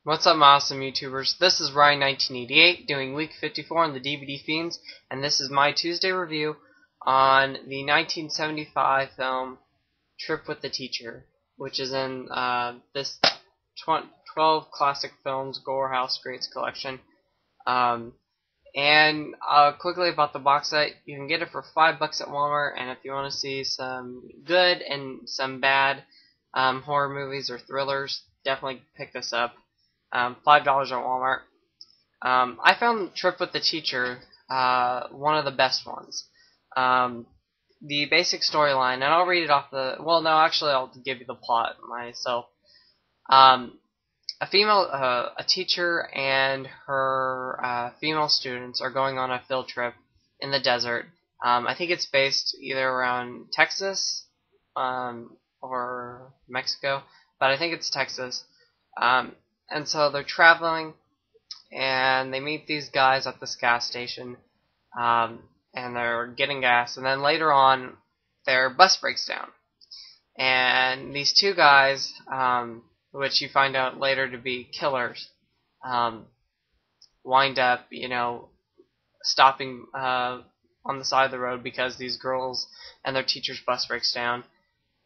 What's up, my awesome YouTubers? This is Rhine1988 doing week 54 on the DVD Fiends, and this is my Tuesday review on the 1975 film Trip with the Teacher, which is in this 12 Classic Films Gorehouse Greats collection. And quickly about the box set, you can get it for $5 at Walmart, and if you want to see some good and some bad horror movies or thrillers, definitely pick this up. $5 at Walmart. I found Trip with the Teacher one of the best ones. The basic storyline, and I'll read it off the... Well, no, actually, I'll give you the plot myself. A teacher and her female students are going on a field trip in the desert. I think it's based either around Texas or Mexico, but I think it's Texas. And so they're traveling, and they meet these guys at this gas station, and they're getting gas, and then later on, their bus breaks down. And these two guys, which you find out later to be killers, wind up, stopping on the side of the road because these girls and their teacher's bus breaks down.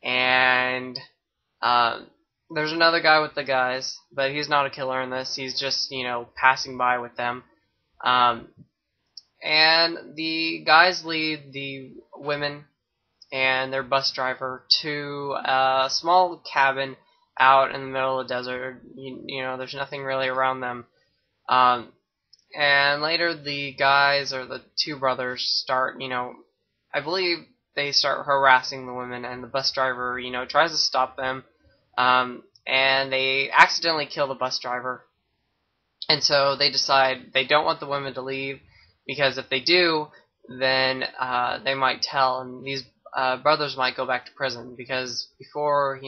And there's another guy with the guys, but he's not a killer in this. He's just, passing by with them. And the guys lead the women and their bus driver to a small cabin out in the middle of the desert. There's nothing really around them. And later the guys, or the two brothers, start, I believe they start harassing the women, and the bus driver, tries to stop them. And they accidentally kill the bus driver. And so they decide they don't want the women to leave, because if they do, then they might tell, and these brothers might go back to prison, because before,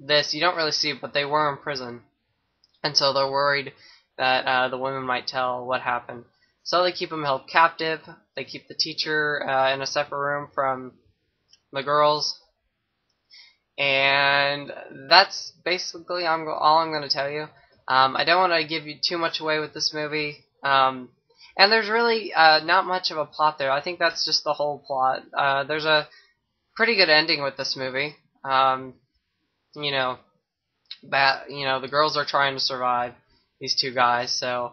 this, you don't really see it, but they were in prison. And so they're worried that the women might tell what happened. So they keep them held captive. They keep the teacher in a separate room from the girls. And that's basically all I'm going to tell you. I don't want to give you too much away with this movie. And there's really not much of a plot there. I think that's just the whole plot. There's a pretty good ending with this movie. The girls are trying to survive, these two guys. So,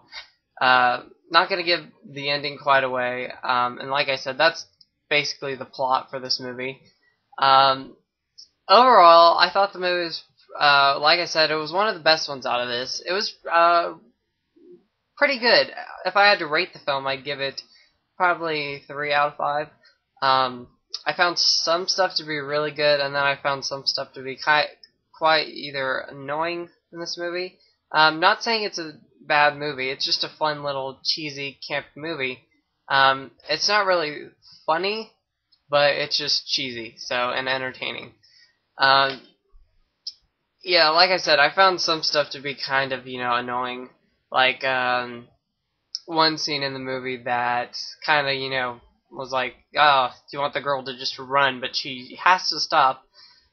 not going to give the ending quite away. And like I said, that's basically the plot for this movie. Overall, I thought the movie was, like I said, it was one of the best ones out of this. It was pretty good. If I had to rate the film, I'd give it probably 3 out of 5. I found some stuff to be really good, and then I found some stuff to be quite either annoying in this movie. Not saying it's a bad movie. It's just a fun little cheesy camp movie. It's not really funny, but it's just cheesy, and entertaining. Yeah, like I said, I found some stuff to be kind of, annoying. Like, one scene in the movie that kind of, was like, oh, do you want the girl to just run, but she has to stop.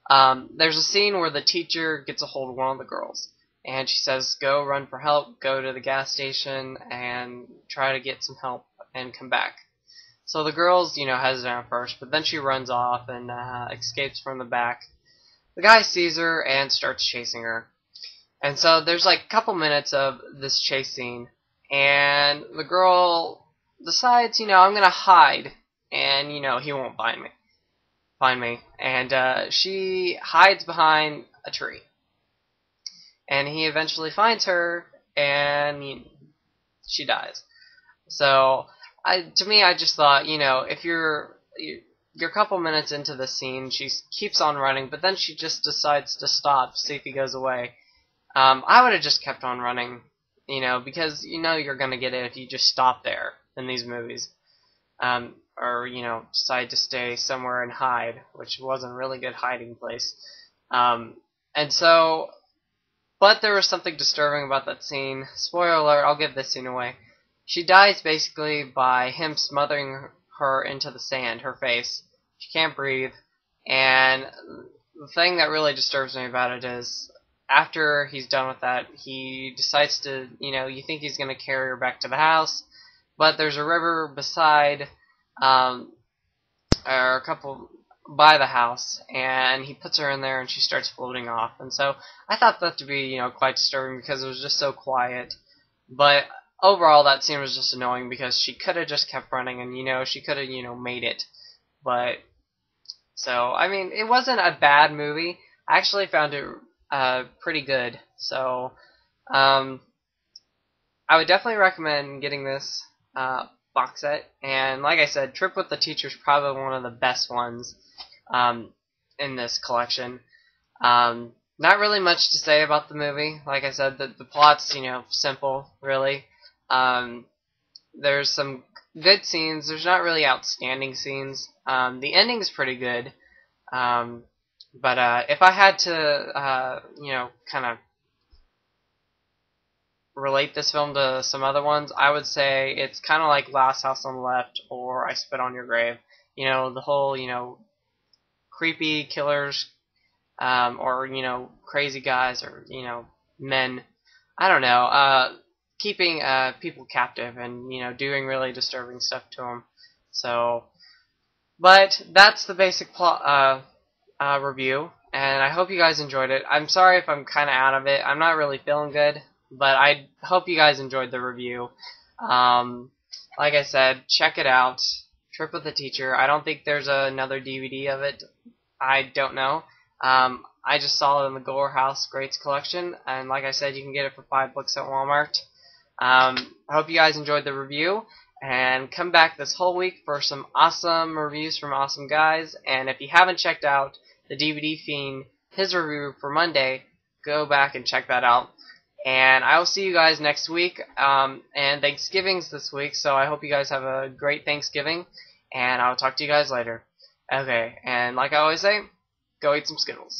There's a scene where the teacher gets a hold of one of the girls, and she says, go run for help, go to the gas station, and try to get some help, and come back. So the girls, hesitate at first, but then she runs off and escapes from the back. The guy sees her and starts chasing her. And so there's like a couple minutes of this chase scene, and the girl decides, I'm going to hide, and, he won't find me. And she hides behind a tree. And he eventually finds her, and she dies. So, to me, I just thought, if you're a couple minutes into the scene, she keeps on running, but then she just decides to stop, see if he goes away. I would have just kept on running, because you're going to get it if you just stop there in these movies. Or, decide to stay somewhere and hide, which wasn't a really good hiding place. And so, but there was something disturbing about that scene. Spoiler alert, I'll give this scene away. She dies basically by him smothering her into the sand, her face. She can't breathe, and the thing that really disturbs me about it is after he's done with that, he decides to, you think he's going to carry her back to the house, but there's a river beside, or a couple by the house, and he puts her in there, and she starts floating off. And so I thought that to be, quite disturbing because it was just so quiet. But overall, that scene was just annoying because she could have just kept running, and she could have, made it. But so I mean, it wasn't a bad movie. I actually found it pretty good. So I would definitely recommend getting this box set. And like I said, Trip with the Teacher is probably one of the best ones in this collection. Not really much to say about the movie. Like I said, the plot's simple, really. There's some good scenes. There's not really outstanding scenes. The ending's pretty good. But if I had to, kind of relate this film to some other ones, I would say it's kind of like Last House on the Left or I Spit on Your Grave. The whole, creepy killers, or, crazy guys or, men, I don't know, keeping people captive and, doing really disturbing stuff to them. So, but that's the basic plot, review, and I hope you guys enjoyed it. I'm sorry if I'm kind of out of it. I'm not really feeling good, but I hope you guys enjoyed the review. Like I said, check it out. Trip with the Teacher. I don't think there's another DVD of it. I don't know. I just saw it in the Gore House Greats collection, and like I said, you can get it for $5 at Walmart. I hope you guys enjoyed the review, and come back this whole week for some awesome reviews from awesome guys. And if you haven't checked out the DVD Fiend, his review for Monday, go back and check that out. And I will see you guys next week. And Thanksgiving's this week, so I hope you guys have a great Thanksgiving. And I'll talk to you guys later. Okay, and like I always say, go eat some Skittles.